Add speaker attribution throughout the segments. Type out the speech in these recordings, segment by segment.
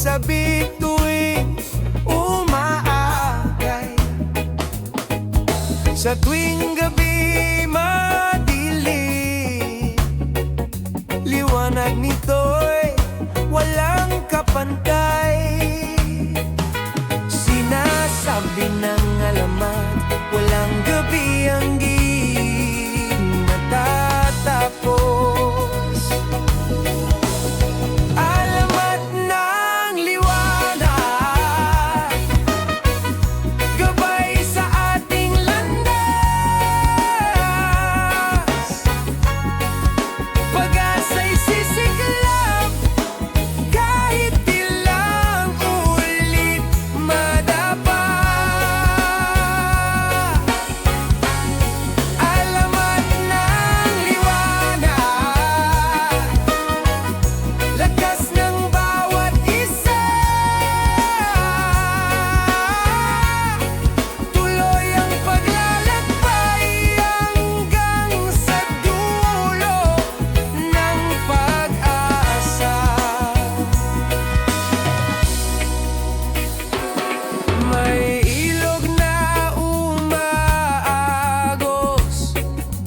Speaker 1: sabik tuwing umaakay. Sa tuwing gabi madilim, liwanag nito'y walang kapantay. Sinasabi ng alamat, walang gabi ang di natatapos. Alamat ng liwanag, gabay sa ating landas. Pag-asa'y sisiklab, kahit ilang ulit madapa. Alamat ng liwanag, lakas ng bawat isa. Tuloy ang paglalakbay hanggang sa dulo ng pag-asa. May ilog na umaagos,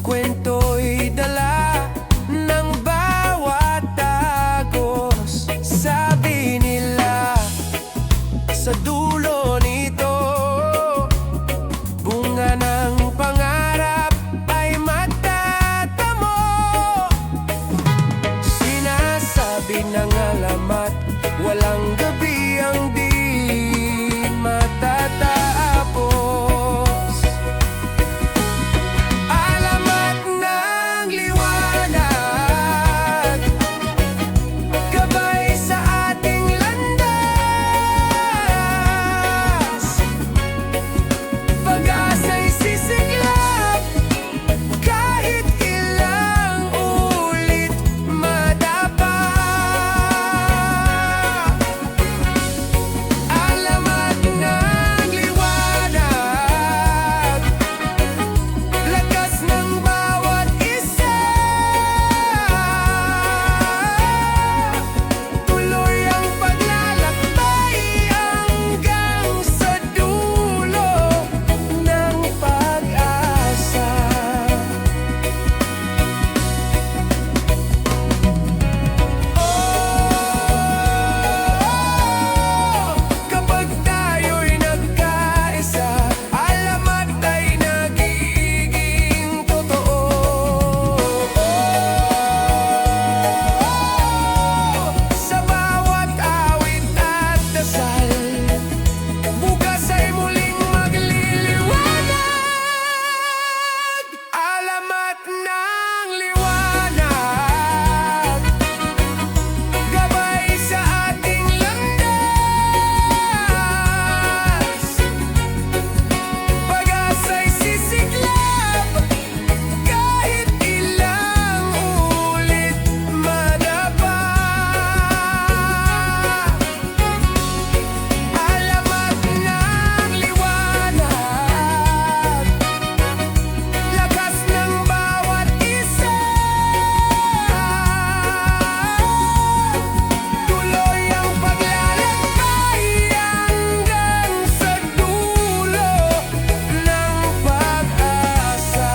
Speaker 1: kwento'y dala ng bawat tagos. Sabi nila sa dulo nito, bunga ng pangarap ay matatamo. Sinasabi ng alamat, walang gabi ang di matatapos. Alamat ng liwanag, gabay sa ating landas. Pag-asa'y sisiklab, kahit ilang ulit madapa. Alamat ng liwanag, lakas ng bawat isa. Tuloy ang paglalakbay hanggang sa dulo ng pag-asa. Kapag tayo'y nagkaisa, alamat ay nagiging totoo. Sa bawat awit at dasal, bukas ay muling magliliwanag. Alamat ng liwanag, gabay sa ating landas. Pag-asa'y sisiklab, kahit ilang ulit madapa. Alamat ng liwanag, lakas ng bawat isa. Tuloy ang paglalakbay hanggang sa dulo ng pag-asa.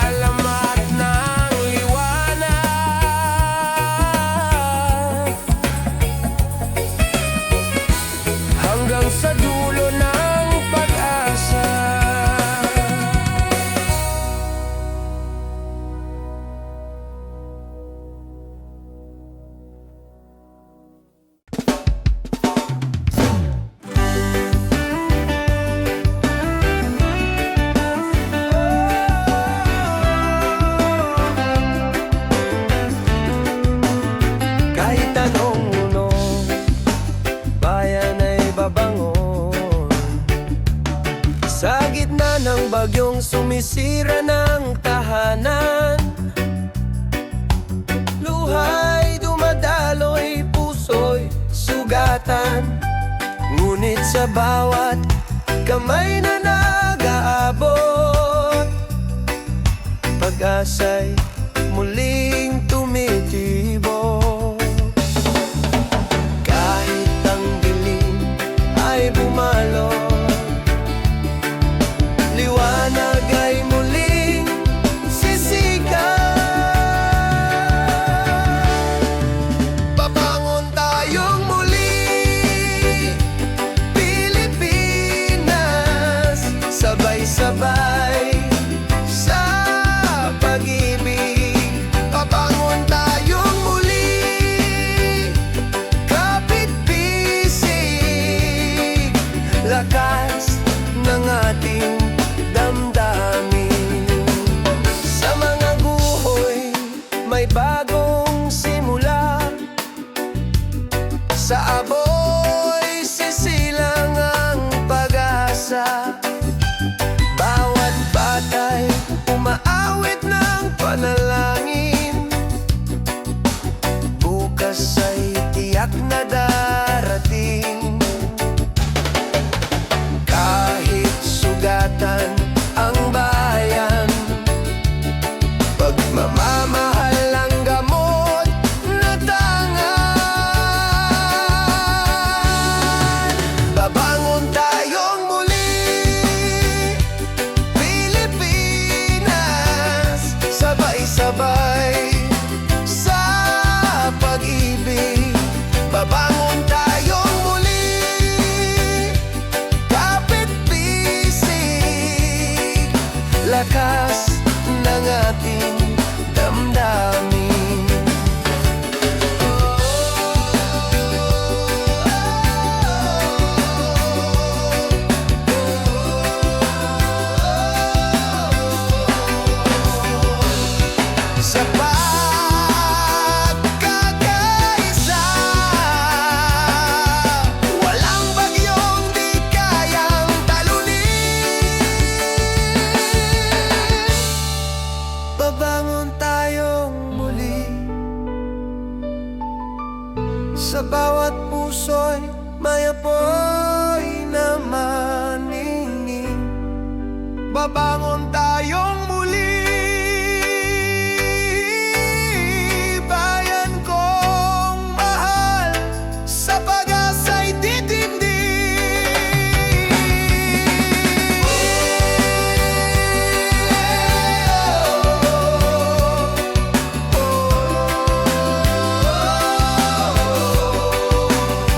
Speaker 1: Alamat ng liwanag, hanggang sa dulo ng pag-asa. Kahit anong uno, bayan ay babangon. Sa gitna ng bagyong sumisira ng tahanan, luhay dumadaloy, puso'y sugat sugatan, ngunit sa bawat kamay na nag-aabot, pag-asa'y muling tumitibok. Kahit ang dilim ay bumalot, liwanag ay muling sisikat. Babangon tayong muli, Pilipinas, sabay-sabay sa pag-ibig. Babangon tayong muli, kapit-bisig, lakas ng ating damdamin. Sa mga guhoy may bagong simula, sa aboy sisilang ang pag-asa. Bawat batay umaawit ng panalangin, bukas ay tiyak na darating. Kahit sugatan ang bayan, pagmamamahal ang gamot na tangan. Babangon tayong muli, Pilipinas, sabay-sabay sa pag-ibig. Babangon tayong muli, kapit-bisig, lakas ng ating damdamin. Sa pagkakaisa, walang bagyong di kayang talunin. Babangon tayong muli, sa bawat puso'y may apoy na maningning. Babangon tayong muli, bayan kong mahal, sa pag-asa'y titindig.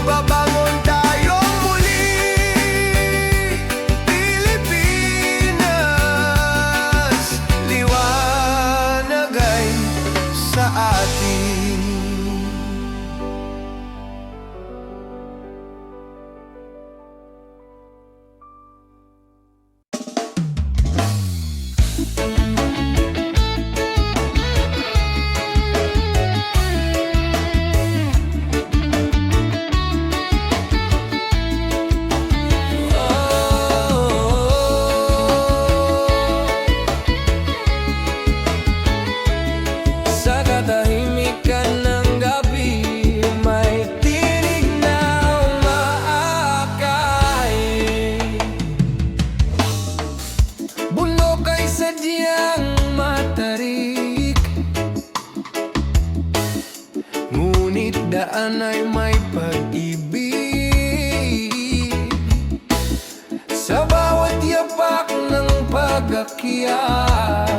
Speaker 1: Babangon tayong muli, Pilipinas, liwanag ay sa atin. Sa katahimikan ng gabi, may tinig na umaakay. Bundok ay sadyang matarik, ngunit daan ay may pag-ibig. Sa bawat yapak ng pag-akyat,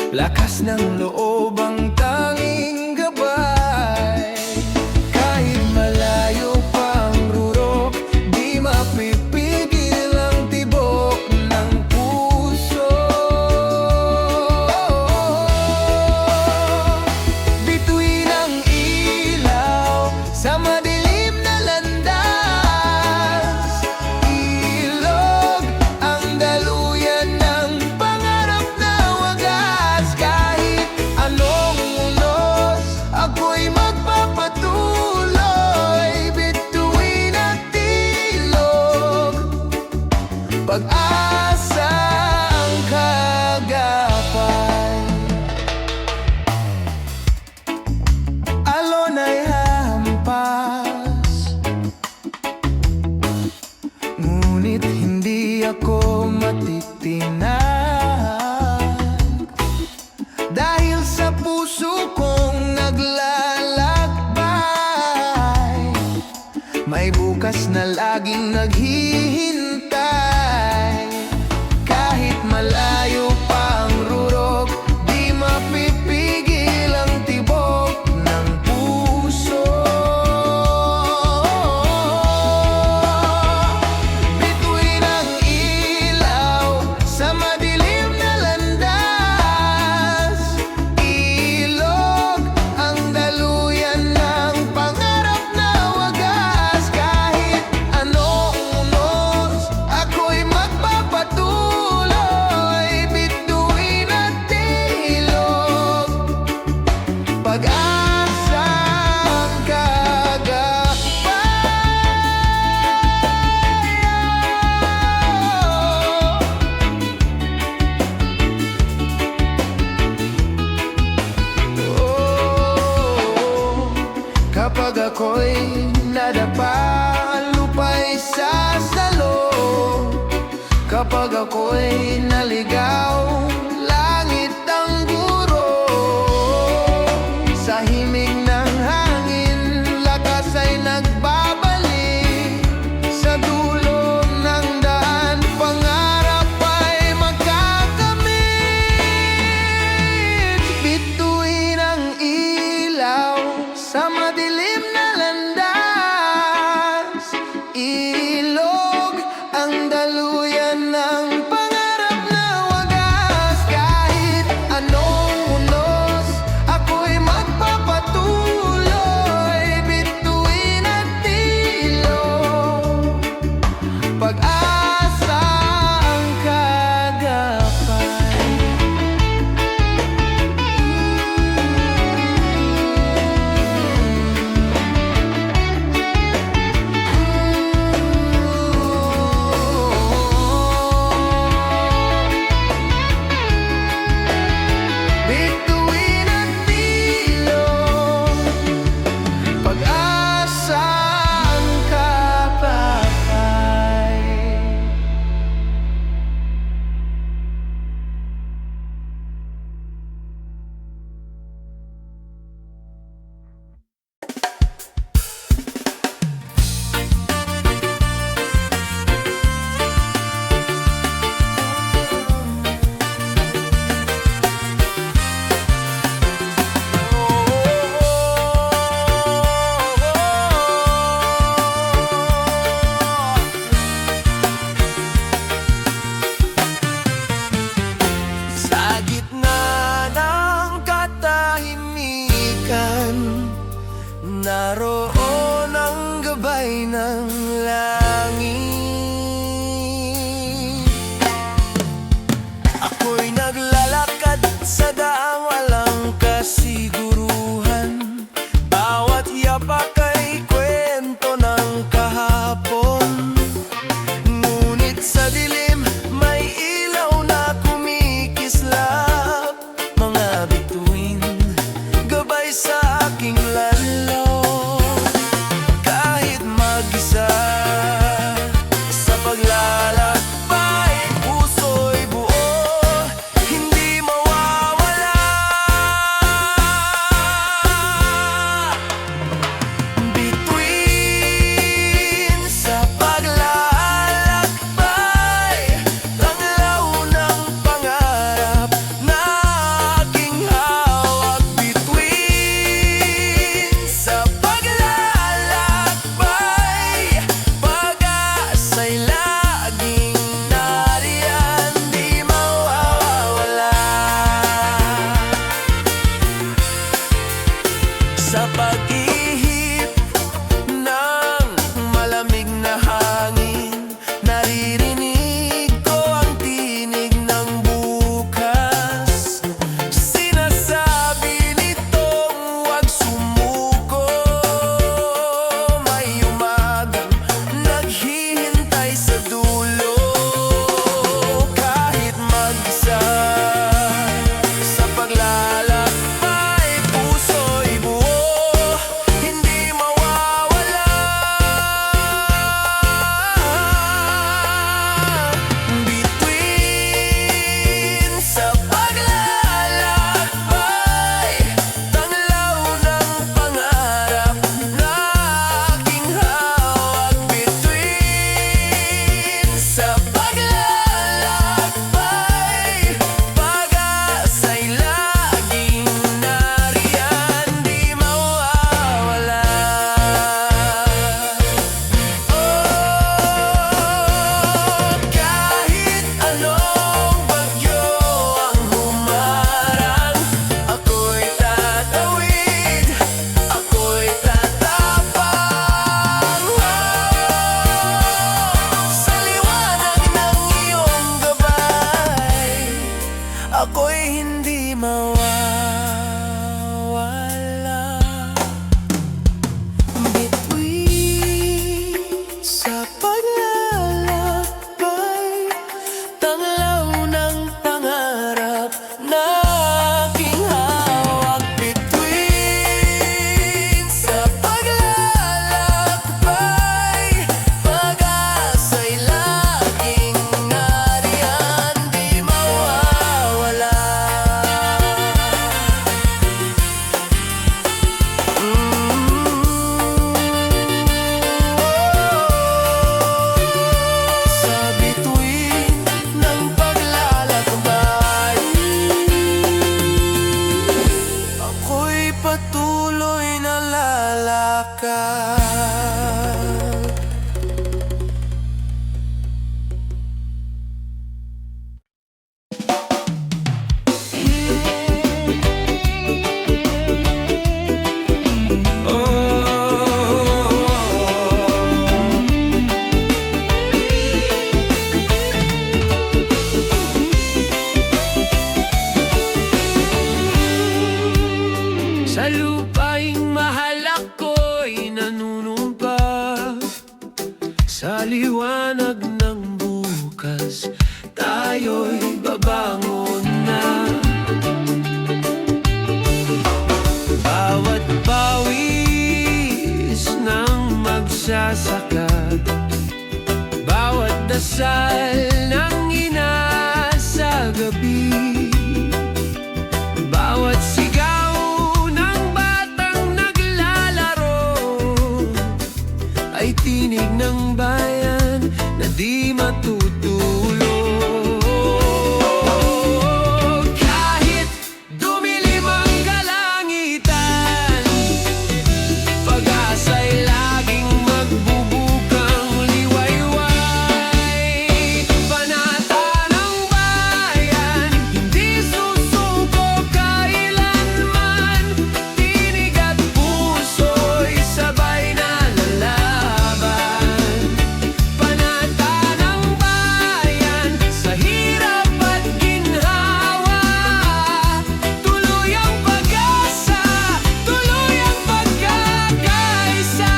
Speaker 1: lakas ng loob ang tanging gabay. Kahit malayo pa ang rurok, di mapipigil ang tibok ng puso. Bituin ang ilaw sa madilim na landas, ilog ang daluyan ng pangarap na wagas. Kahit anong unos, ako'y magpapatuloy, bituin at ilog, pag-asa ang kagapay. Alon ay hahampas, May bukas na laging naghihintay. Kahit malayo pa ang rurok, di mapipigil ang tibok ng puso. Bituin ang ilaw sa madilim na landas. Ilog ang daluyan ng pangarap na wagas. Kahit anong unos, ako'y magpapatuloy. Bituin at ilog, pag-asa ang kapag ako'y nadapa, lupa'y sasalo. Kapag ako'y naligaw, langit ang guro. Sa himig ng hangin, lakas ay nagbabalik. Sa dulo ng daan, pangarap ay magkakamit. Bituin ang ilaw sa madilim na landas. Ilog ang daluyan ng pangarap na wagas. Kahit anong unos, ako'y magpapatuloy. Bituin at ilog, pag-asa ang kagapay. Bituin at ilog, pag-asa ang kapapay. Sa gitna ng katahimikan, naroon ang gabay ng langit. Ako'y naglalakad sa daang walang kasiguruhan. Bawat yapak ay kwento ng kahapon. Ngunit sa dilim, may ilaw na kumikislap. Mga bituin, gabay sa aking lanlaw. Kahit mag-isa Sa liwanag ng bukas, tayo'y babangon na. Bawat pawis ng magsasaka, bawat dasal ng ina sa gabi, bawat sigaw ng batang naglalaro ay tinig ng bayan na di matutulog. Kahit dumilim ang kalangitan, pag-asa'y laging magbubukang liwayway. Panata ng bayan, hindi susuko kailanman, tinig at puso'y sabay na lalaban. Panata ng bayan, sa hirap at ginhawa, tuloy ang pag-asa, tuloy ang pagkakaisa.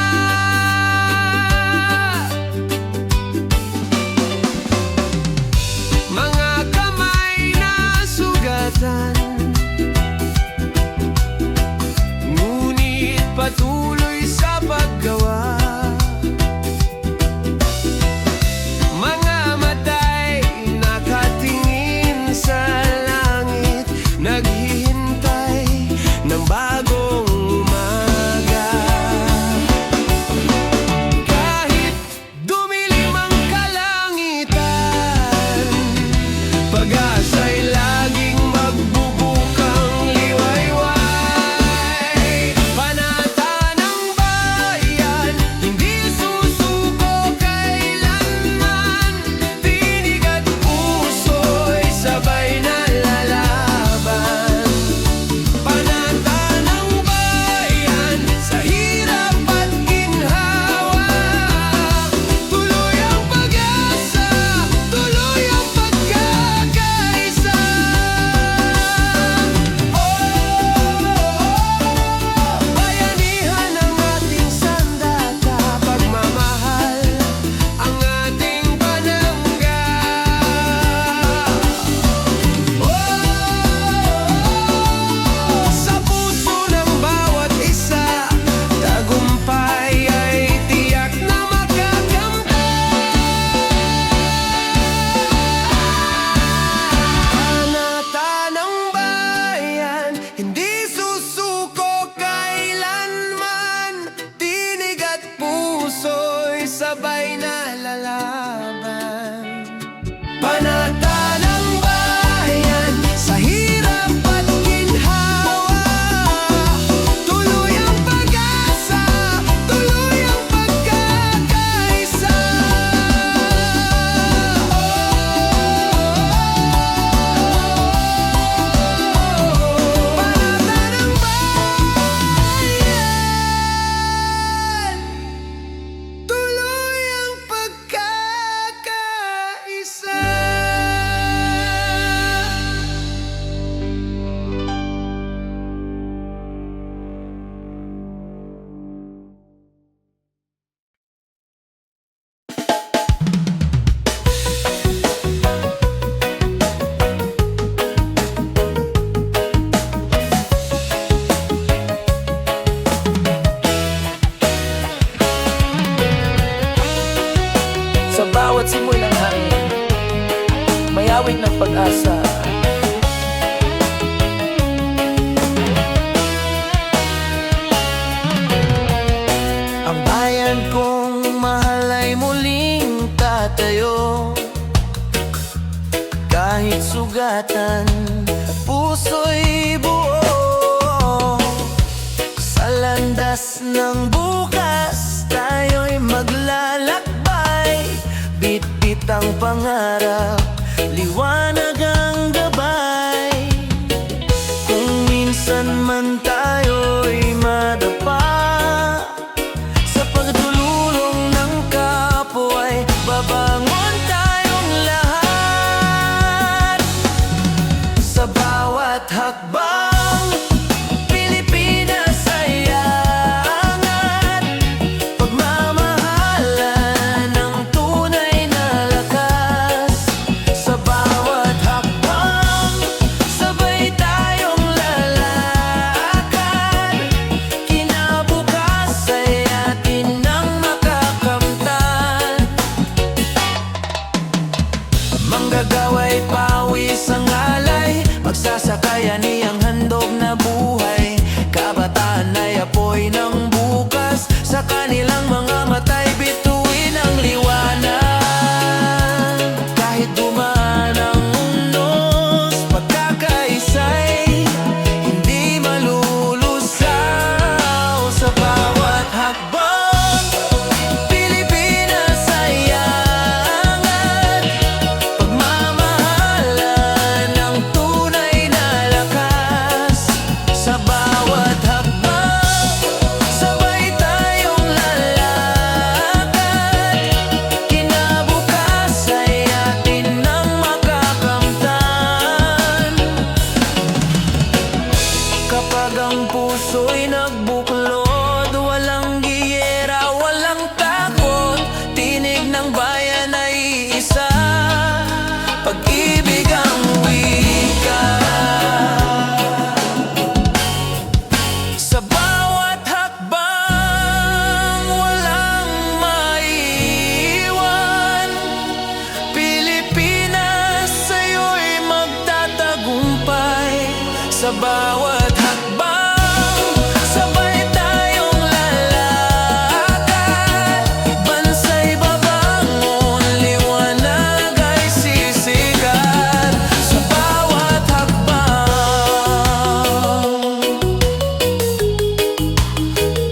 Speaker 1: Mga kamay na sugatan, ngunit patuloy sa paggawa. Mga mata'y nakatingin sa langit, naghihintay ng bagong umaga. Kahit dumilim ang kalangitan, pag-asa'y laging magbubukang liwayway. Panata ng bayan, hindi susuko kailanman, tinig at puso'y sabay na lalaban. Panata ng bayan, sa hirap at ginhawa, tuloy ang pag-asa, tuloy ang pagkakaisa. Bayanihan ang ating sandata, pagmamahal ang ating panangga. Sa puso ng bawat isa, tagumpay ay tiyak na makakamtan. Panata ng bayan, hindi susuko kailanman, tinig at puso'y sabay na lalaban. Panata ng bayan, sa hirap at ginhawa, tuloy ang pag-asa, tuloy ang pagkakaisa. Panata ng bayan, tuloy ang pagkakaisa.
Speaker 2: Sa bawat simoy ng hangin, may awit ng pag-asa.
Speaker 1: Ang bayan kong mahal ay muling tatayo, kahit sugatan, puso'y buo. Sa landas ng bukas, tayo'y maglalakbay, bit-bit ang pangarap, liwanag ang gabay. Kung minsan man tayo'y madapa sa pagdululong ng kapwa, babangon tayong lahat. Sa bawat hakbang, Pilipinas ay angat, pagmamahalan ang
Speaker 2: mga mata'y bituin ang liwanag. Kahit dumaan ang unos, pagkakaisa'y hindi malulusaw. Sa bawat hakbang, Pilipinas ay angat. Pagmamahalan ng tunay na lakas. Sa bawat hakbang, sabay tayong lalakad. Kinabukas ay atin nang makakamtan. Kapag ang puso'y nagbuklod, walang giyera, walang takot. Tinig ng bayan ay isa, pag-ibig ang wika. Sa bawat hakbang, walang maiiwan. Pilipinas, sa'yo'y magtatagumpay. Sa bawat hakbang, sabay tayong lalakad. Bansa'y babangon, liwanag ay sisikat. Sa bawat hakbang,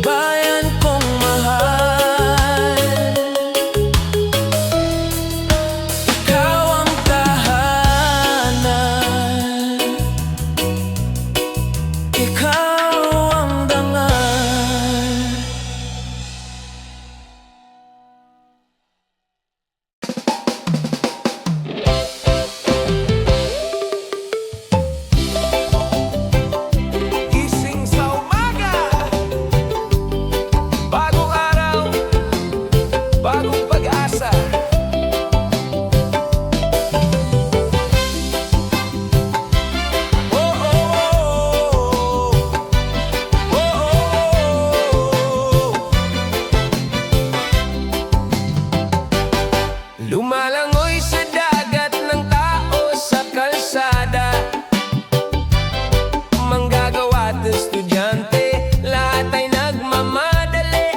Speaker 2: bayan kong mahal, ikaw ang tahanan, ikaw ang dangal. Gising sa umaga, bagong araw, bagong pag-asa. Oh, oh, oh, oh, oh. Lumalangoy sa dagat ng tao sa kalsada. Manggagawa at estudyante, lahat ay nagmamadali.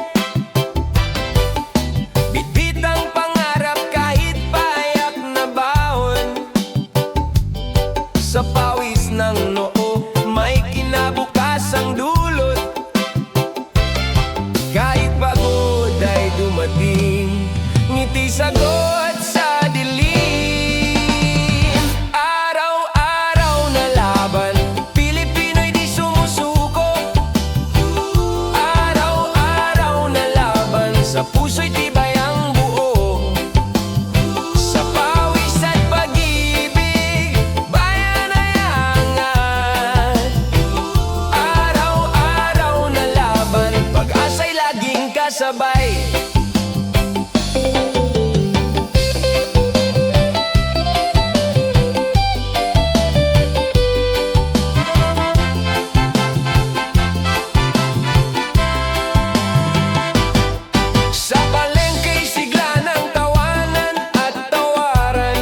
Speaker 2: Bitbit ang pangarap kahit payak na baon. Sa pawis ng noo, may kinabukasang dulot. Kahit pagod ay dumating, ngiti sagot sa dilim. Araw-araw na laban, Pilipino'y di sumusuko. Araw-araw na laban, sa puso'y tibay ang buo. Sa pawis at pag-ibig, bayan ay angat. Araw-araw na laban, pag-asa'y laging kasabay. Sa palengke'y sigla ng tawanan at tawaran.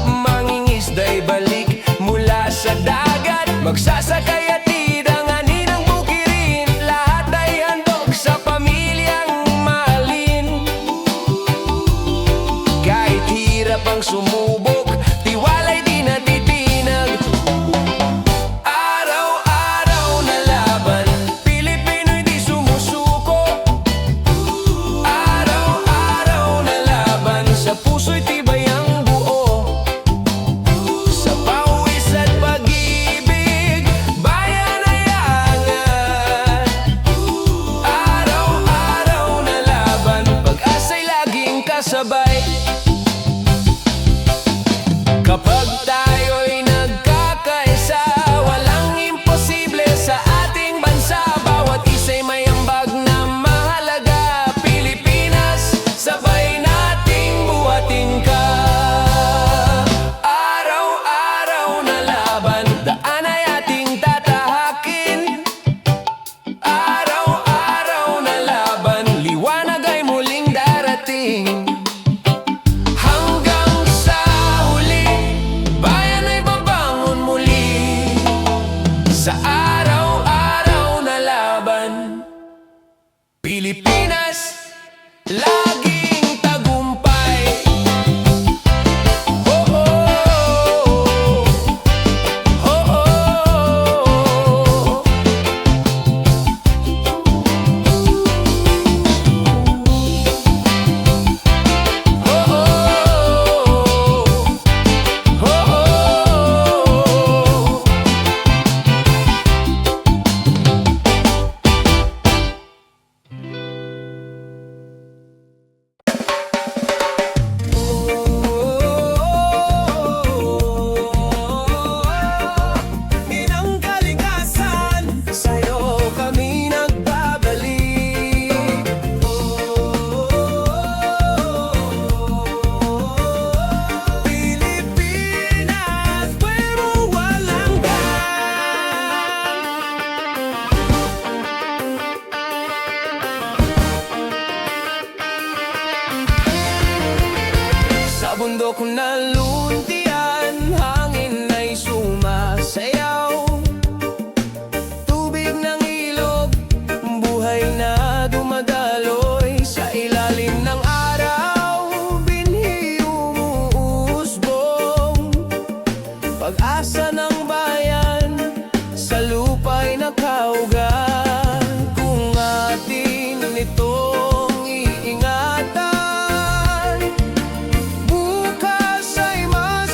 Speaker 2: Mangingisda'y balik mula sa dagat. Magsasakay at idanganin ang bukirin. Lahat ay handog sa pamilyang mahalin. Kahit hirap ang sumubok, tiwala'y di natitinag. Araw-araw na laban, Pilipino'y di sumusuko. Araw-araw na laban, sa puso'y tibay ang buo. Sa pawis at pag-ibig, bayan ay angat. Araw-araw na laban, pag-asa'y laging kasabay. Kapag tayo'y nagkakaisa, walang imposible sa ating bansa. Bawat isa'y may ambag na mahalaga. Pilipinas, sabay nating buhatin ka. Araw-araw na laban, daan ay ating tatahakin. Araw-araw na laban, liwanag ay muling darating. Hanggang sa huli, bayan ay babangon muli. Sa araw-araw na laban, Pilipinas, laging tagumpay. Oh, oh, oh, oh, oh. Inang kalikasan, sa'yo kami nagbabalik. Pilipinas, pero walang sa bundok na luntian, hangin ay sumasayaw. Tubig ng ilog, buhay na dumadaloy. Sa ilalim ng araw, binhi umuusbong. Pag-asa ng bayan, sa lupa'y nakaugat. Kung atin itong iingatan, bukas ay mas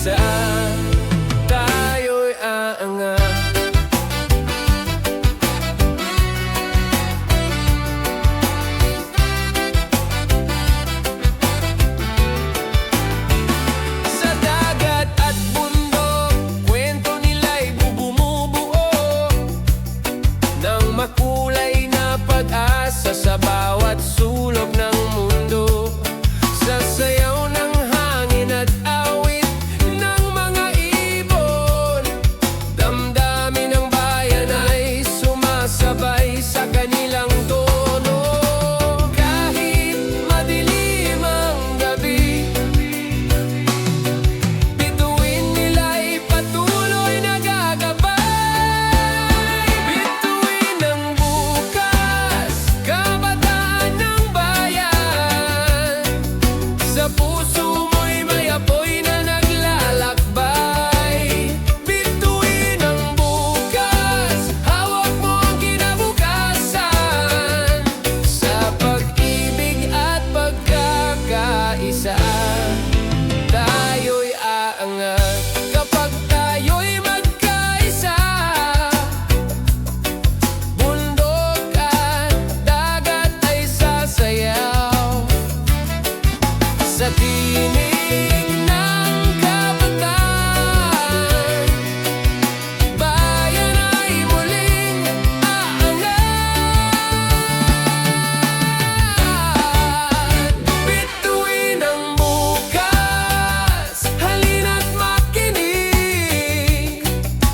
Speaker 2: magkaisa, tayo'y aangat. Sa dagat at bundok, kwento nila'y bumubuo ng makulay na pag-asa sa bawat sulok ng mundo. Sa sayaw ng hangin at awit ng mga ibon, damdamin ng bayan ay sumasabay sa kanilang tono. Kahit madilim ang gabi, bituin nila'y patuloy nagagabay. Bituin ng bukas, kabataan ng bayan. Sa puso mo'y may apoy na naglalakbay. Bituin ang bukas, hawak mo ang kinabukasan. Sa pag-ibig at pagkakaisa, tayo'y aangat. Kapag tayo'y magkaisa, bundok at dagat ay sasayaw. Sa tinig ng kabataan, bayan ay muling aangat. Bituin ang bukas, halina't makinig.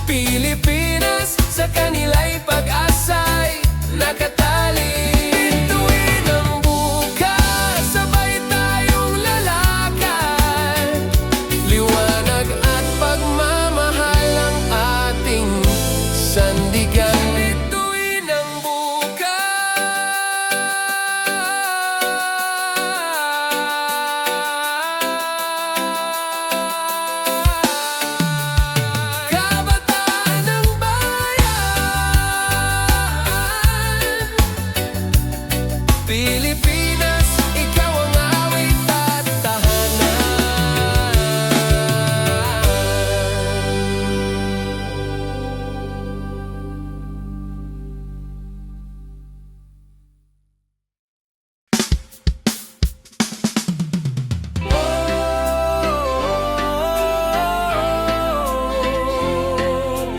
Speaker 2: Pilipinas, sa kanila'y pag-asa'y nakatali. Bituin ang bukas, sabay tayong lalakad. Liwanag at pagmamahal ang ating sandigan. Bituin ang bukas. Kabataan ng bayan, Pilipinas, ikaw ang awit at tahanan.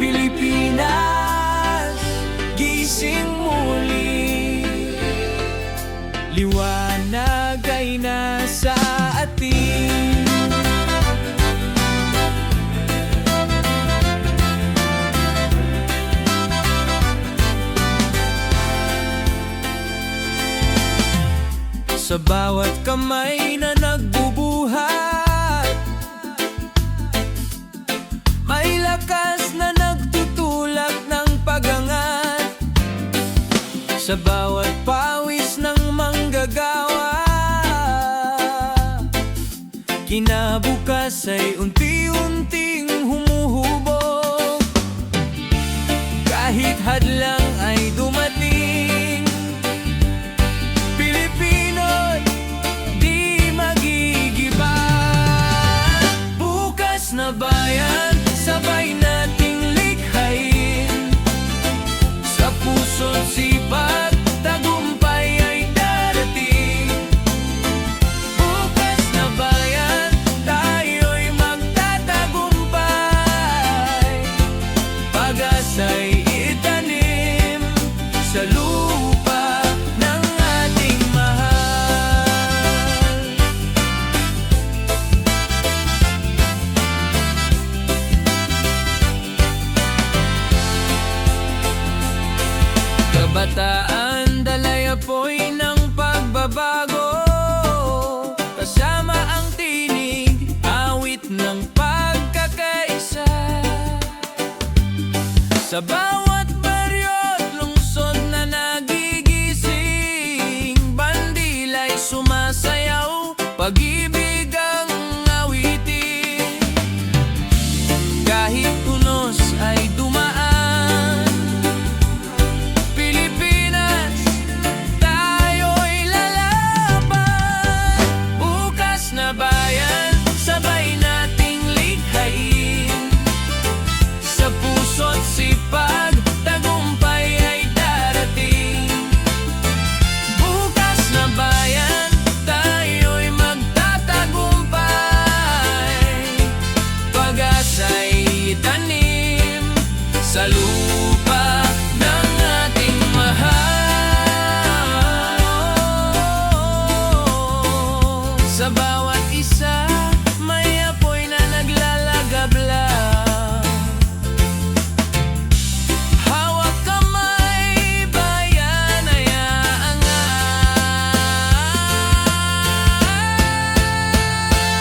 Speaker 2: Pilipinas, gising muli. Liwanag ay nasa atin. Sa bawat kamay na nagbubuhat, may lakas na nagtutulak ng pag-angat. Sa bawat pawis ng manggagawa, kinabukas ay unti-unting humuhubog. Kahit hadlang ay dumating, Pilipino'y di magigiba. Bukas na bayan, sabay nating likhain. Sa puso't sipag, tagumpay ay darating. Bukas na bayan, tayo'y magtatagumpay. Pag-asa'y itanim sa lupa ng ating mahal. Kabataan, dalay apoy ng pagbabago. Kasama ang tinig, awit ng pagkakaisa. Sa bawat baryo't lungsod na nagigising, bandila'y sumasayaw, pag-ibig ang awitin. Kahit unos ay dumaan, Pilipinas, tayo'y lalaban. Bukas na bayan, sabay nating likhain. sa lupa ng ating mahal. Sa bawat isa may apoy na naglalagabla. Hawak kamay, bayan ay aangat.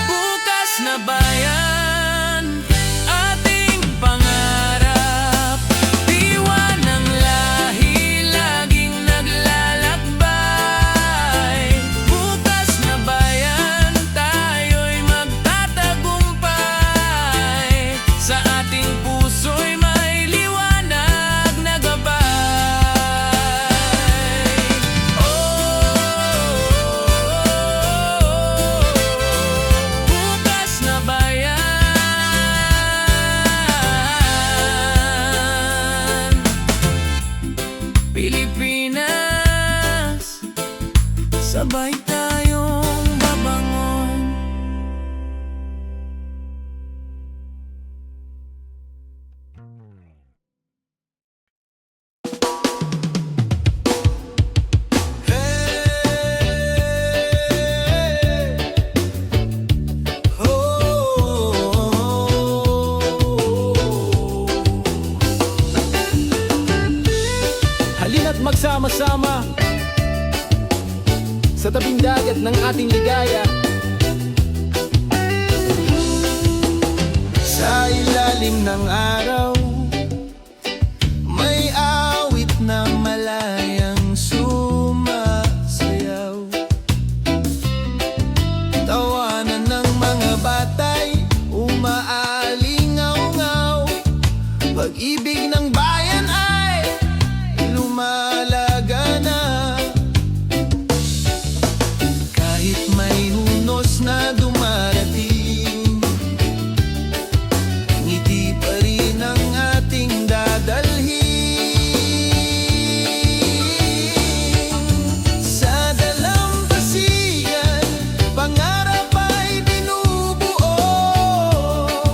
Speaker 2: Bukas na bayan, ating pangarap. Diwa ng lahi, laging naglalakbay. Bukas na bayan, tayo'y magtatagumpay. Sa ating puso'y may liwanag na gabay. Bukas na bayan, Pilipinas, sabay tayong babangon.
Speaker 3: Halina't magsama-sama sa tabing dagat ng ating ligaya. Sa ilalim ng araw, may awit na malayang sumasayaw. Tawanan ng mga batay, umaalingaw-ngaw. Pag-ibig ng bayan ay lumalaga na. Kahit may hunos na dumarating, ngiti pa rin ang ating dadalhin. Sa dalampasigan, pangarap ay binubuo.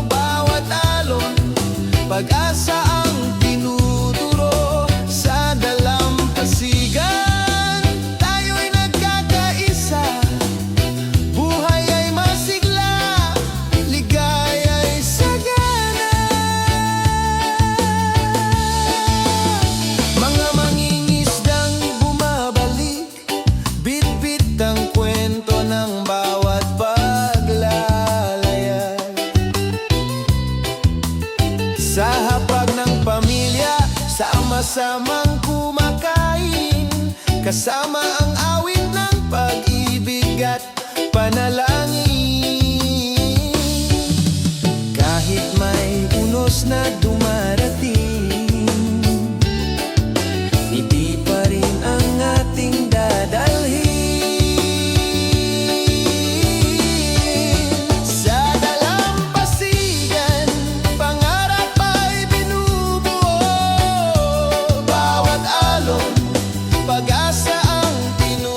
Speaker 3: Bawat alon, pag-asa ang tinuturo. Sa dalampasigan, tayo'y nagkakaisa. Buhay ay masigla, ligaya'y sagana. Mga mangingisdang bumabalik, bit-bit ang kwento ng bawat paglalayag. Sa hapag ng pamilya, sama-samang kumakain, kasama ang awit ng pag-ibig at panalangin. Kahit may unos na dumarating, ngiti pa rin ang ating dadalhin. Sa dalampasigan, pangarap ay binubuo. Bawat alon, pag-asa ang tinuturo.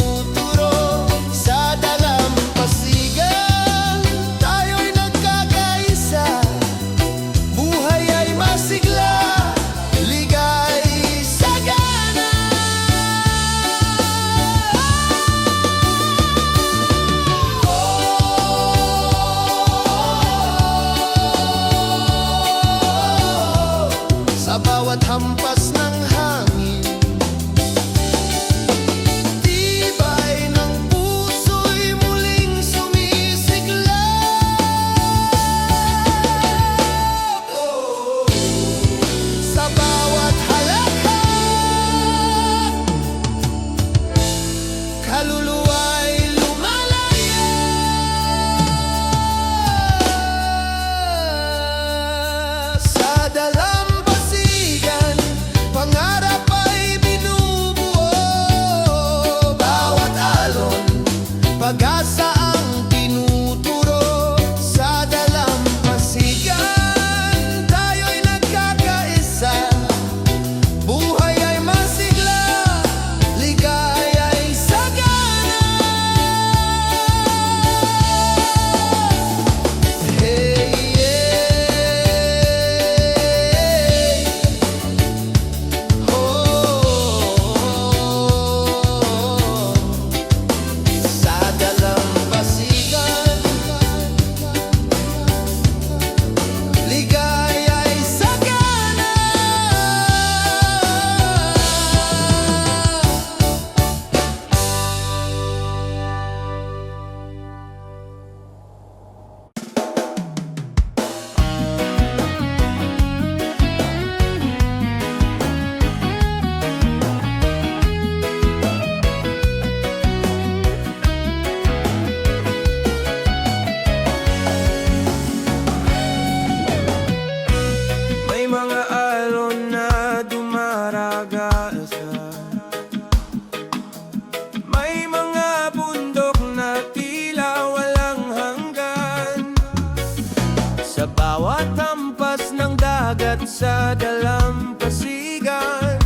Speaker 3: bawat hampas ng dagat sa dalampasigan,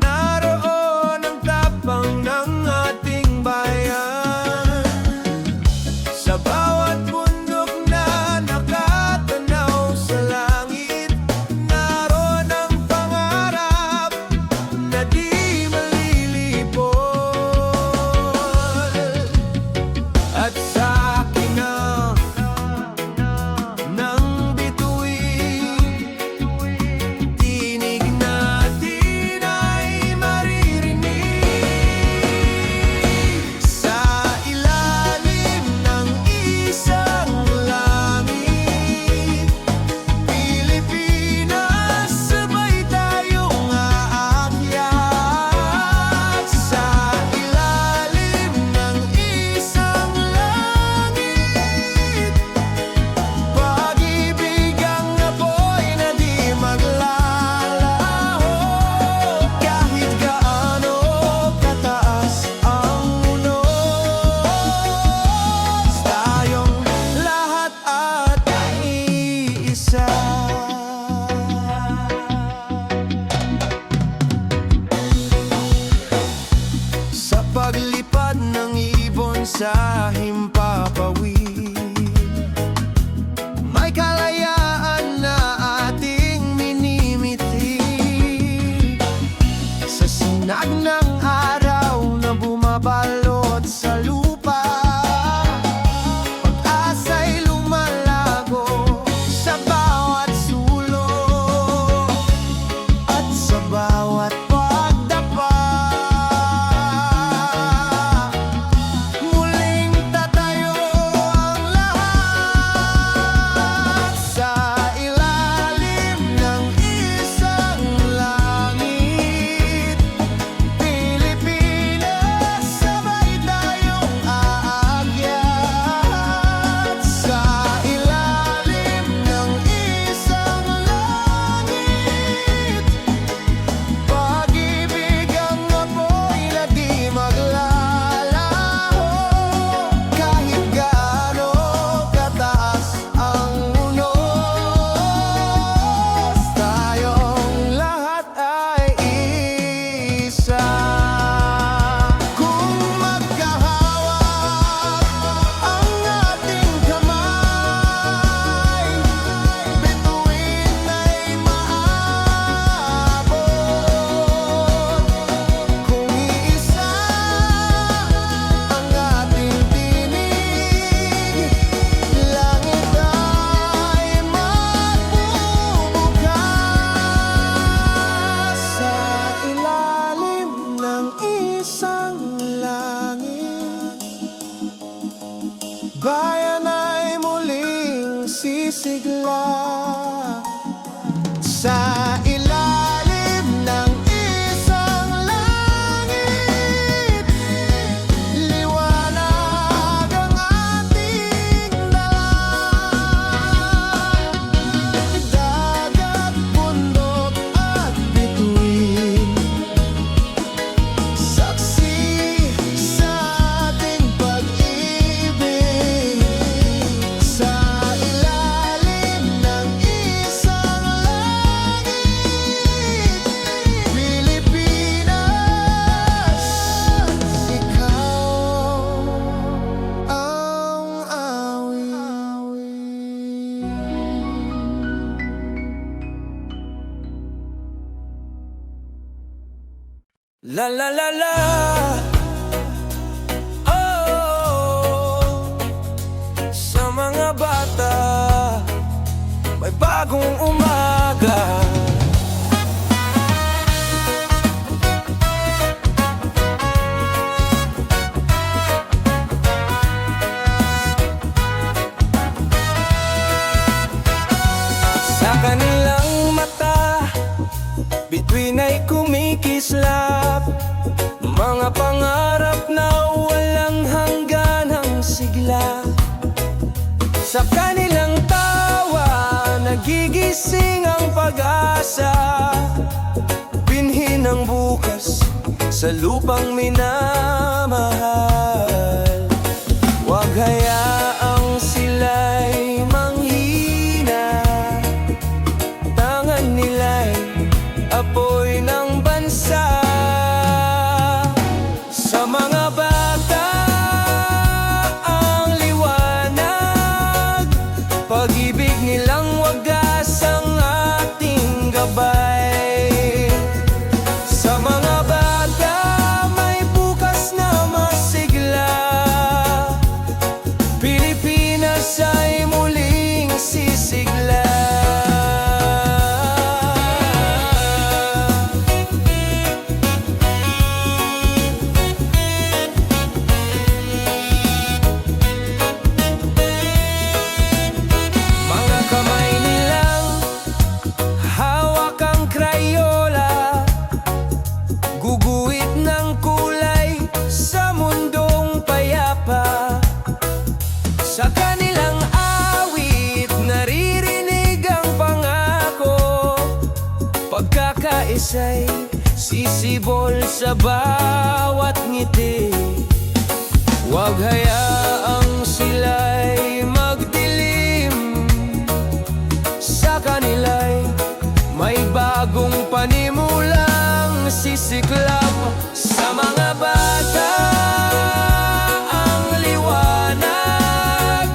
Speaker 3: naroon ang tapang ng ating bayan. Sa bawat bundok na nakatanaw sa langit, naroon ang pangarap na di malilipol. At sa akin ng bituin, tinig natin ay maririnig. Sa ilalim ng isang langit, Pilipinas, sabay tayong aakyat. Sa ilalim ng isang langit, pag-ibig ang apoy na di maglalaho. Kahit gaano kataas ang unos, tayong lahat at iisa. Sa paglipad ng ibon sa himpapawid, may kalayaan na ating minimitig. Sa sinag ng araw na bumabalot sa lupa, pag-asa'y lumalago sa bawat sulok at sa bawat pagdapa. Muling tatayo ang lahat sa ilalim ng isang langit. Pilipinas, sabay tayong aakyat. Sa ilalim ng isang langit, pag-ibig ang apoy na di maglalaho. Kahit gaano kataas ang unos, tayong lahat ay isa. Kung magkahawak ang ating kamay, bituin ay maabot. Kung iisa ang ating tinig, langit ay magbubukas. Sa ilalim ng isang langit, bayan ay muling sisigla. Sa ilalim ng isang langit, liwanag ang ating dala. Dagat, bundok at bituin, saksi sa ating pag-ibig. Sa ilalim ng isang langit, Pilipinas, ikaw ang awit. La la la la, oh, sa mga bata, may bagong umaga. Sa kanilang mata, bituin ay kumikislap, mga pangarap na walang hangganang sigla. Sa kanilang tawa, nagigising ang pag-asa, binhi ng bukas sa lupang minamahal. Huwag hayaang sila'y manghihinayang Pag-ibig nilang wagas ang ating gabay. Sa mga bata may bukas na masigla, Pilipinas ay muling sisigla. Mga kamay nilang hawak ang Crayola, guguhit ng kulay sa mundong payapa. Sa kanilang awit naririnig ang pangako, pagkakaisa'y sisibol sa bawat ngiti. Huwag hayaang sila'y magdilim, sa kanila'y may bagong panimulang sisiklab. Sa mga bata ang liwanag,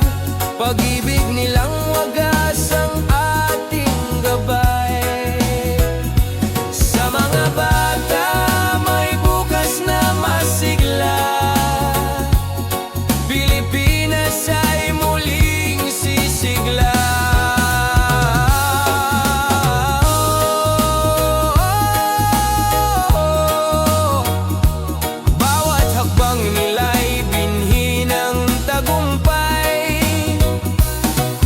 Speaker 3: pag-ibig nilang wagas ang ating gabay. Sa mga bata may bukas na masigla, Pilipinas ay muling sisigla. Bawat hakbang nila'y binhi ng tagumpay.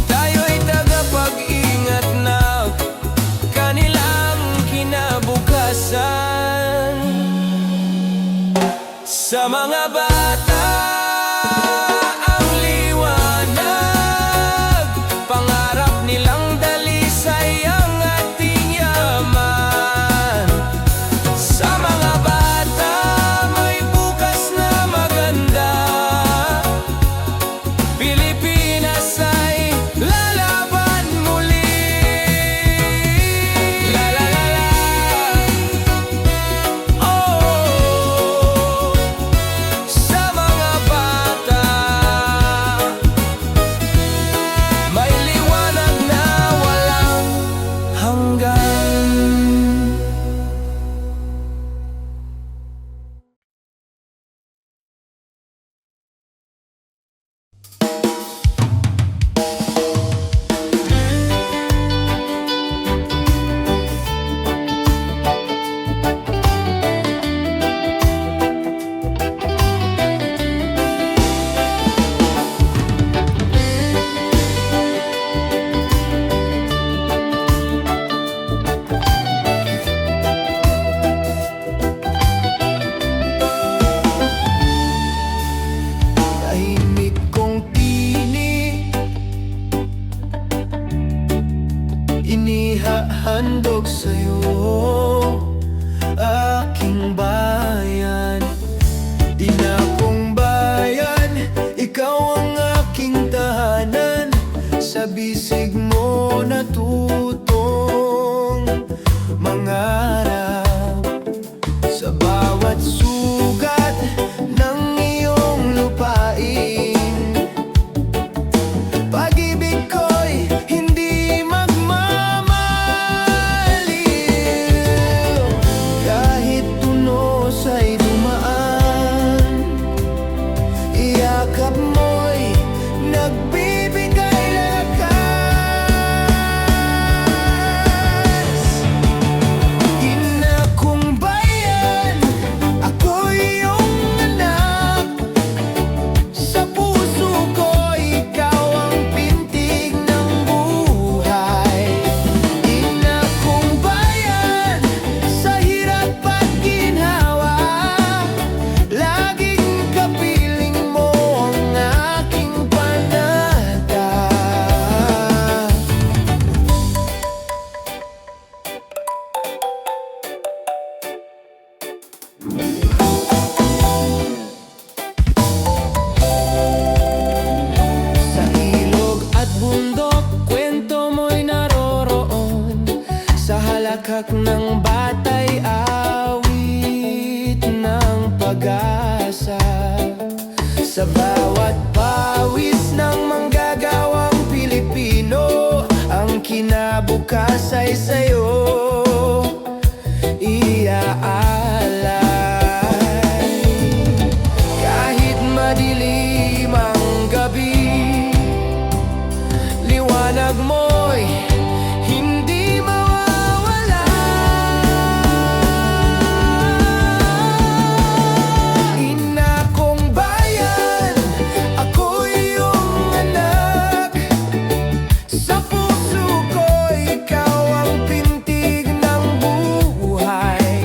Speaker 3: Tayo'y tagapag-ingat na kanilang kinabukasan. Sa mga bata ang liwanag, pangarap nilang dalisay ang ating yaman. Sa mga bata may bukas na maganda, Pilipinas ay lalaban muli. La la la la. Oh, sa mga bata may liwanag na walang hanggan. Tahimik kong tinig, inihahandog sa'yo, aking bayan. Inakong bayan, ikaw ang aking tahanan. Sa bisig mo natutong mangarap, sa bawat sugat ng iyong lupain. Pag-ibig ko'y hindi magmamaliw, kahit tunos ay dumaan. Iyakap mo'y nagbibigay lakas. Ina kong bayan, ako iyong anak. Sa puso ko ikaw ang pintig ng buhay. Ina kong bayan, sa hirap at ginhawa, laging kapiling mo ang aking panata. Sa ilog at bundok, kwento mo'y naroroon. Sa halakhak ng batay, awit ng pag-asa. Sa bawat pawis ng manggagawang Pilipino, kinabukas ay sa'yo iaalay. Kahit madilim ang gabi, liwanag mo'y hindi mawawala. Ina kong bayan, ako'y iyong anak. Sa puso ko, ikaw ang pintig ng buhay.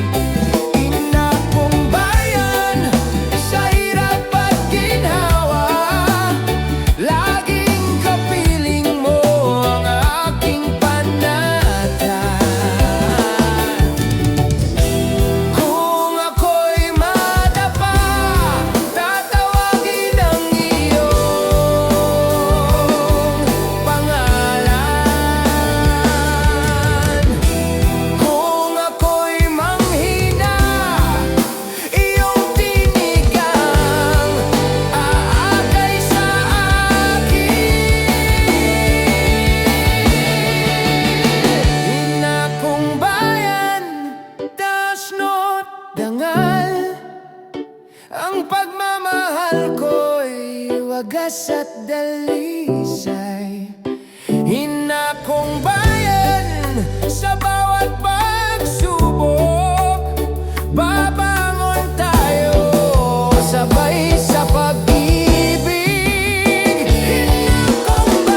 Speaker 3: Ina kong bayan, sa hirap at ginhawa, laging kapiling mo ang aking panatan. Kung ako'y madapa, tatawagin ang iyong pangalan. Kung ako'y manghina, iyong tinigang aakay sa akin. Ina kong bayan, dasnot dangal, ang pagmamahal ko'y wagas at dalisay. Ina kong bayan, sa bawat pagsubok, babangon tayo sabay sa pag-ibig. Ina kong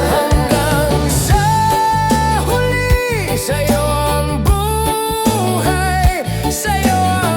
Speaker 3: hanggang sa huli, sa'yo ang buhay, sa'yo ang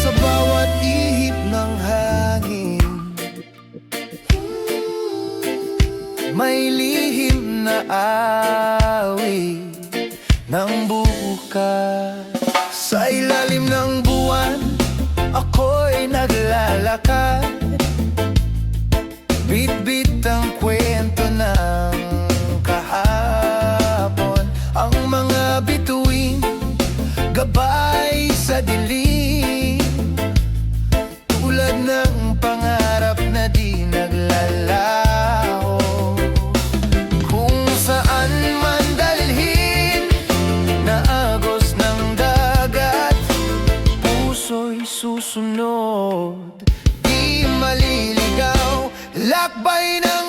Speaker 3: sa bawat ihip ng hangin, may lihim na awit ng bukas. Sa ilalim ng buwan, ako'y naglalakad, bit-bit ang kwento ng kahapon. Ang mga bituin, gabay sa dilim, tulad ng pangarap na di naglalaho. Kung saan man dalhin na agos ng dagat, puso'y susunod, di maliligaw. Lakbay ng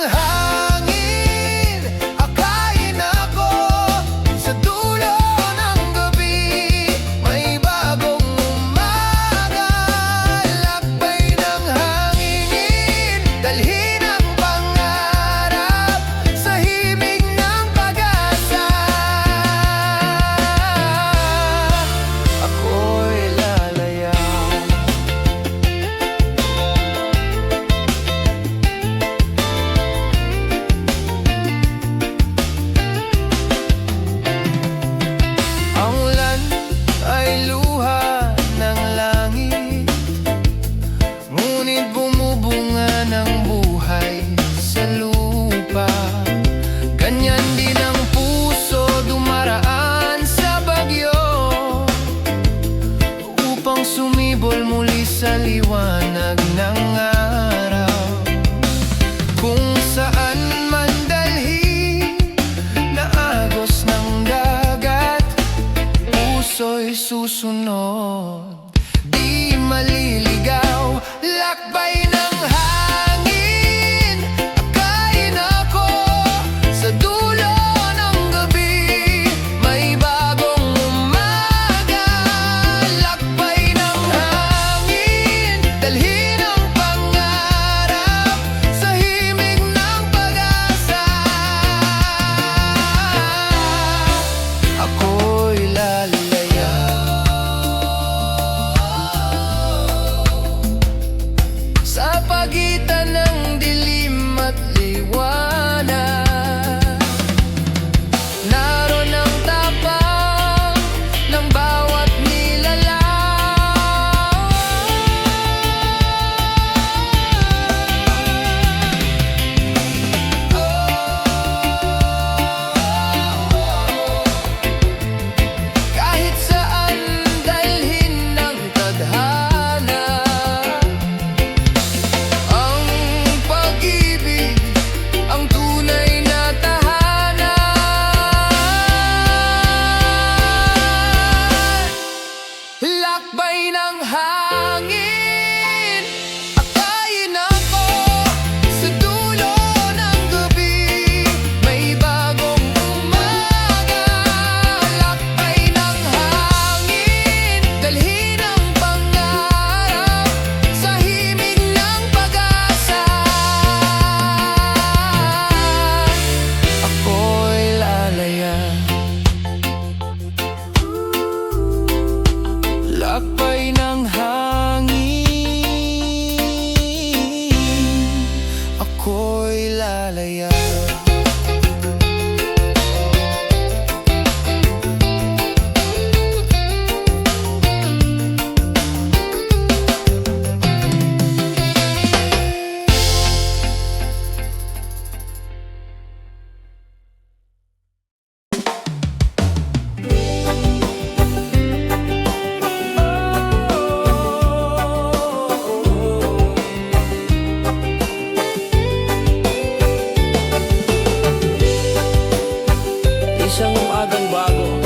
Speaker 3: Isang umagang bago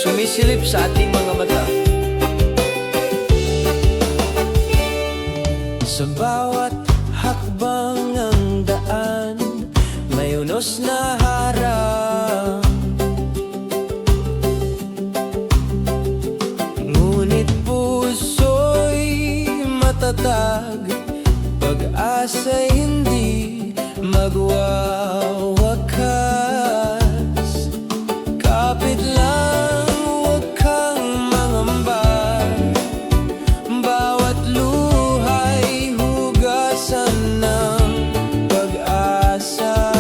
Speaker 3: sumisilip sa ating mga mata. Sa bawat hakbang ang daan, may unos na harang. Ngunit puso'y matatag, pag-asa'y hindi magwawakas. Kapit lang, huwag kang mangamba, bawat luha'y hugasan ng pag-asa.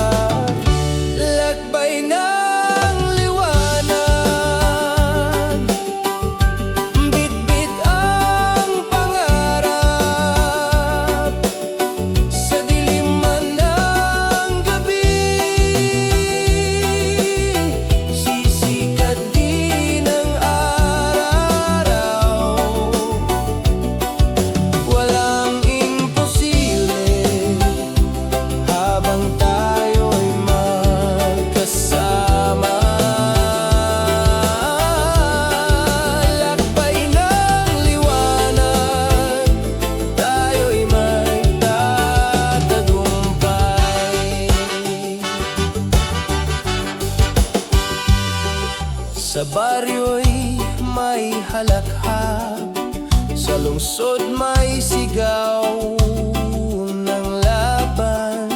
Speaker 3: Lakbay ng liwanag, bitbit ang pangarap, sa dilim man ng gabi, sisikat din ang araw. Walang imposible habang tayo'y magkasama. Lakbay ng liwanag, tayo'y magtatagumpay. Sa baryo'y may halakhak, sa lungsod may sigaw ng laban.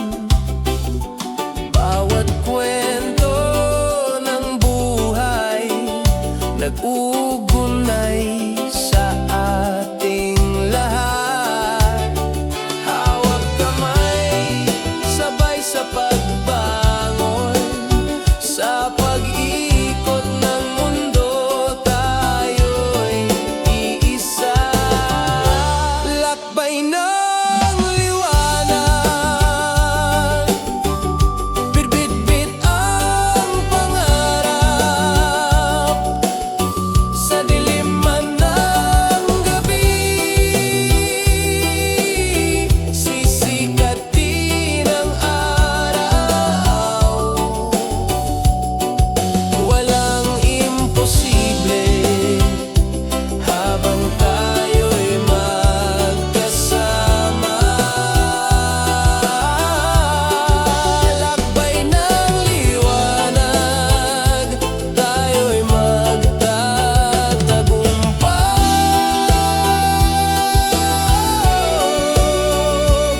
Speaker 3: Bawat kwento ng buhay nag-uugnay sa ating lahat. Hawak kamay, sabay sa pagbangon, sa pag-ikot ng mundo, tayo'y iisa. Lakbay ng liwanag, bitbit ang pangarap, sa dilim man ng gabi, sisikat din ang araw. Walang imposible habang tayo'y magkasama. Lakbay ng liwanag, tayo'y magtatagumpay.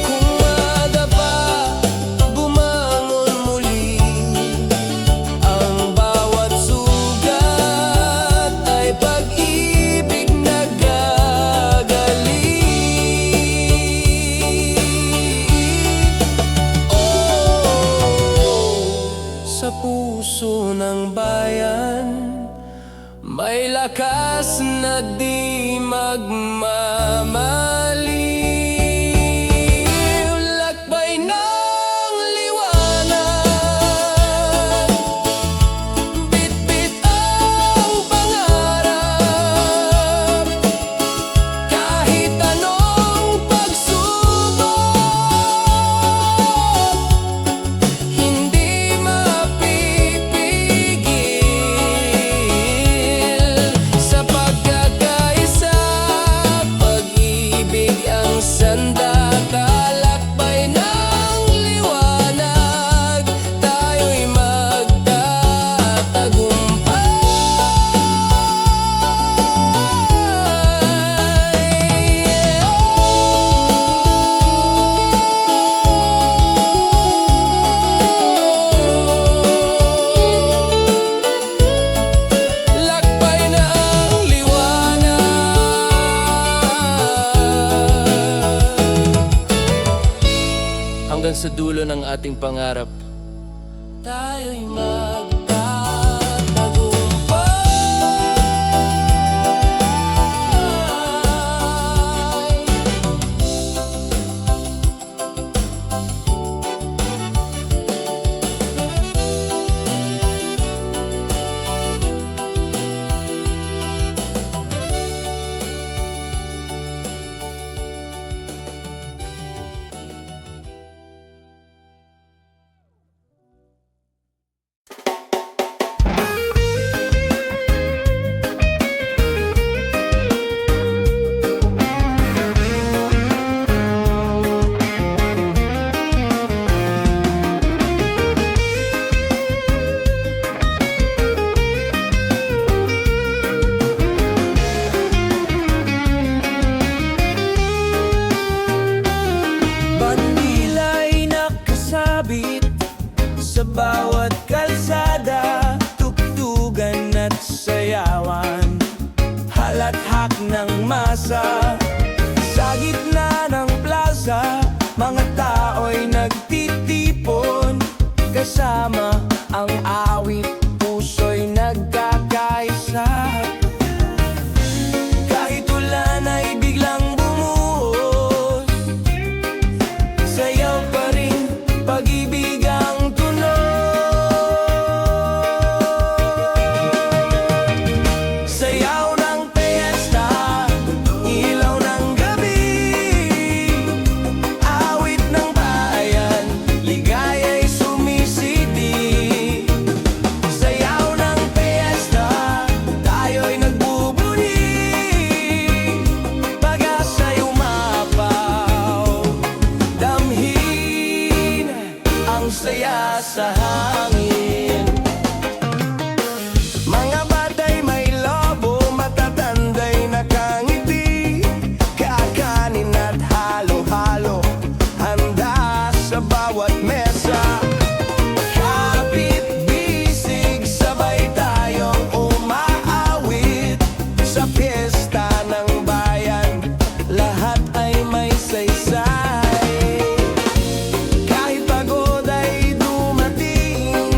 Speaker 3: Kung madapa, bumangon muli, ang bawat sugat ay pag-ibig na gagaling. Sa puso ng bayan, may lakas na di magmamaliw. Lakbay ng liwanag, bitbit ang pangarap, kahit anong pagsubok, hindi mapipigil. Sa pagkakaisa, pag-ibig ang sandata. Lakbay ng liwanag, tayo'y magtatagumpay. Lakbay na ang liwanag, hanggang sa dulo ng ating pangarap, tayo'y
Speaker 1: Sa bawat kalsada, tugtugan at sayawan, halakhak ng masa. Sa gitna ng plaza, mga tao'y nagtitipon. Kasama ang awit, puso'y nagkakaisa. Kahit ulan ay biglang bumuhos, sayaw pa rin, pag-ibig ang tunog. Sayaw ng piyesta, ilaw ng gabi, awit ng bayan, ligaya'y sumisiti. Sayaw ng piyesta, tayo'y nagbubuni, pag-asa'y umapaw, damhin ang saya sa hangin. Mga batay may lobo, matatanday nakangiti, kakanin at halo-halo, handa sa bawat mesa. Kapit bisig, sabay tayong umaawit, sa piyesta ng bayan, lahat ay may saysay. Kahit pagod ay dumating,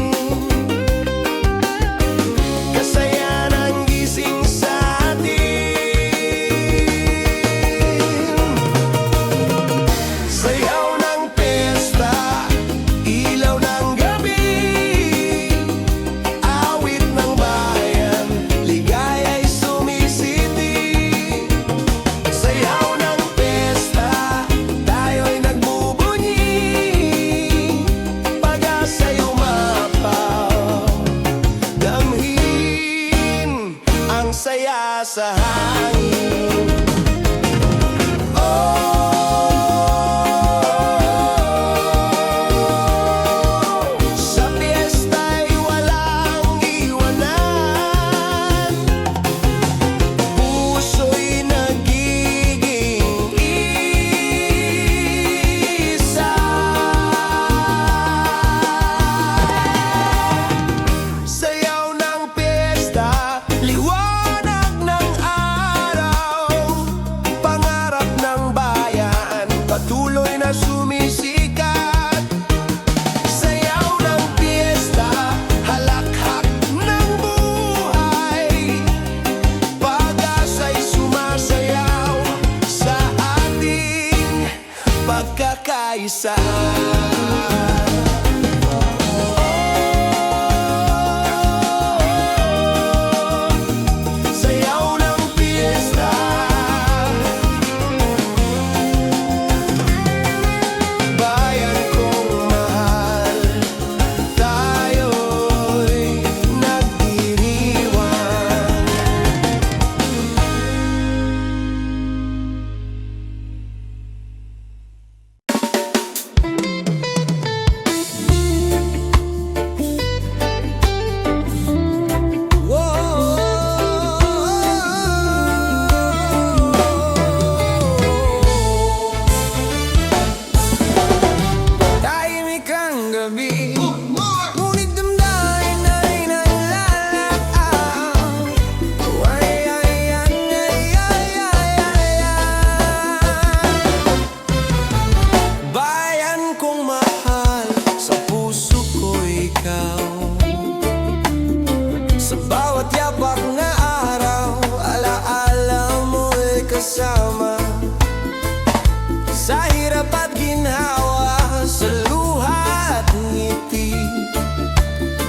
Speaker 1: kasayan ang gising sa atin. Sayaw ng piyesta, ilaw ng gabi, awit ng bayan, ligaya'y sumisiti. Sayaw ng piyesta, tayo'y nagbubunyi, pag-asa'y umapaw, damhin ang saya sa hangin. Sa piyesta'y walang iwanan, puso'y nagiging isa. Sayaw ng piyesta, liwanag ng araw, pangarap ng bayan, patuloy na sumisikat. Sayaw ng piyesta, halakhak ng buhay, pag-asa'y sumasayaw sa ating pagkakaisa. Sayaw ng piyesta, bayan kong mahal, tayo'y nagdiriwang. Tahimik ang gabi, ngunit damdamin ay naglalaaw. Ay, ay, ay, ay, ay, ay, ay, ay. Bayan kong mahal, sa puso ko ikaw. Sa bawat yapak na araw, alaala mo'y kasama. Sa hirap at ginhawa, sa luha at ngiti,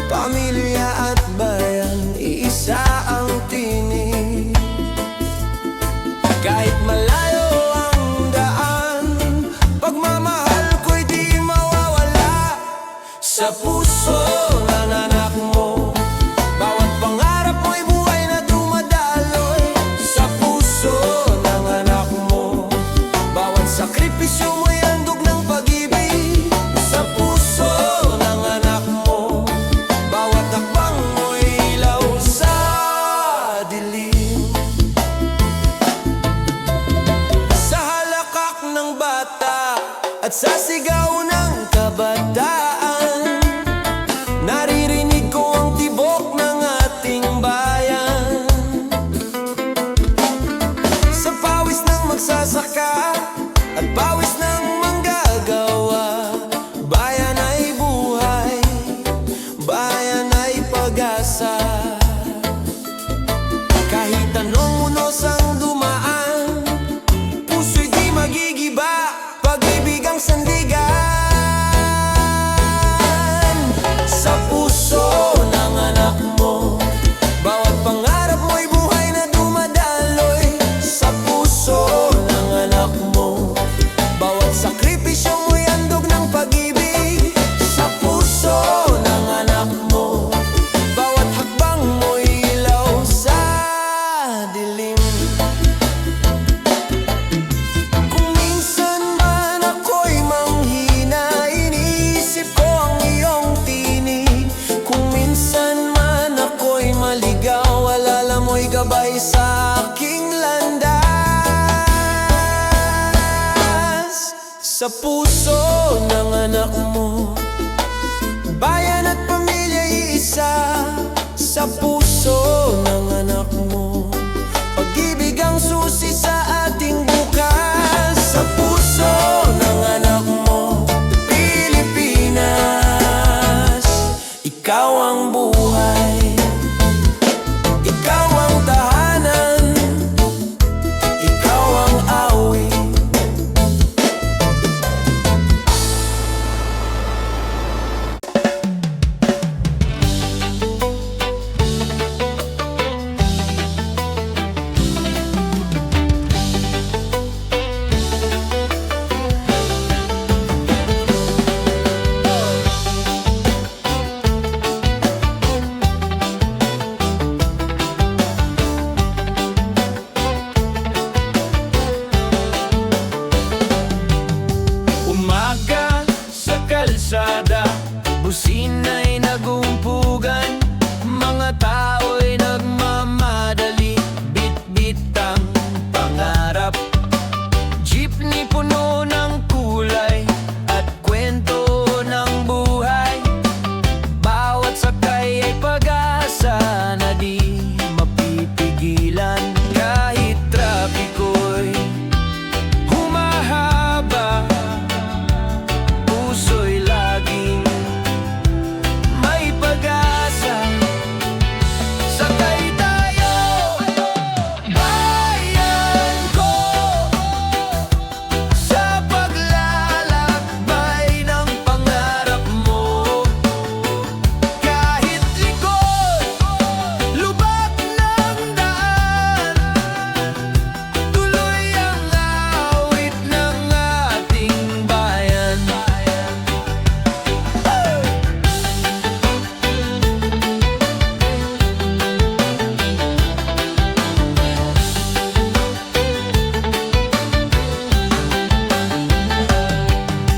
Speaker 1: pamilya at bayan, iisa ang tinig. Kahit malayo ang daan, pagmamahal ko'y di mawawala. Sa puso ng anak mo, bawat pangarap mo'y buhay na dumadaloy. Sa puso ng anak mo, bawat sakripisyo mo'y handog ng pag-ibig. Sa puso ng anak mo, bawat hakbang mo'y ilaw sa dilim. Sa halakak ng bata at sa sigaw ng kabataan, Sa puso ng anak mo, bayan at pamilya iisa. Sa puso ng anak mo, pag-ibig ang susi sa ating bukas. Sa puso ng anak mo, Pilipinas, ikaw ang buhay, ikaw ang tahanan, ikaw ang awit.
Speaker 2: Umaga sa kalsada, busina'y nagumpugan, mga tao'y nagmamadali, bit-bit ang pangarap. Jeepney puno ng kulay at kwento ng buhay, bawat sakay ay pag-asa na di mapipigilan. Kahit trapiko'y humahaba, puso'y laging may pag-asa. Sakay tayo, bayan ko, sa paglalakbay ng pangarap mo. Kahit likod, lubak ng daan, tuloy ang awit ng ating bayan.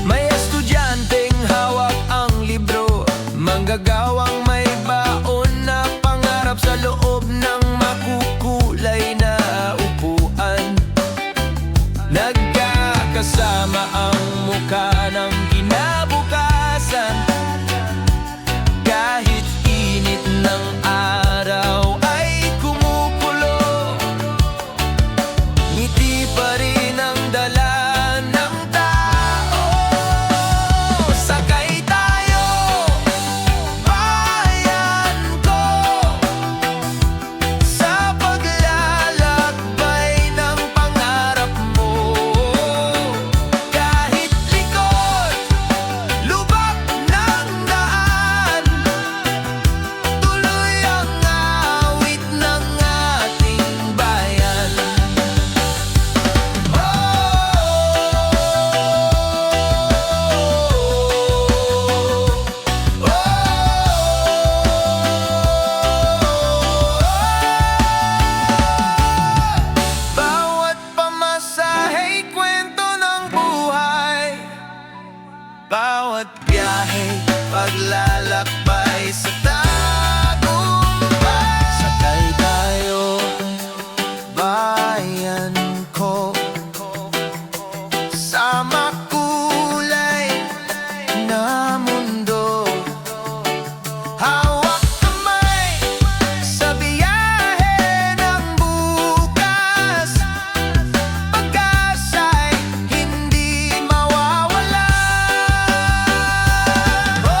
Speaker 2: May estudyanteng hawak ang libro, manggagawang may baon na pangarap sa loob ng makukulay na upuan. Nagkakasama ang mukha ng kinabukasan, kahit init ng araw ay kumukulo, ngiti pa rin ang dala ng tao. Sakay tayo, bayan ko, sa paglalakbay ng pangarap mo. Kahit likod, lubak ng daan, tuloy ang awit ng ating bayan. Bawat pamasahe'y kwento ng buhay, bawat biyahe, paglalakbay sa tagumpay. Sakay tayo, bayan ko, sa makulay na mundo. Hawak kamay sa biyahe ng bukas, pag-asa'y hindi mawawala. Oh,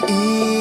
Speaker 1: Iyong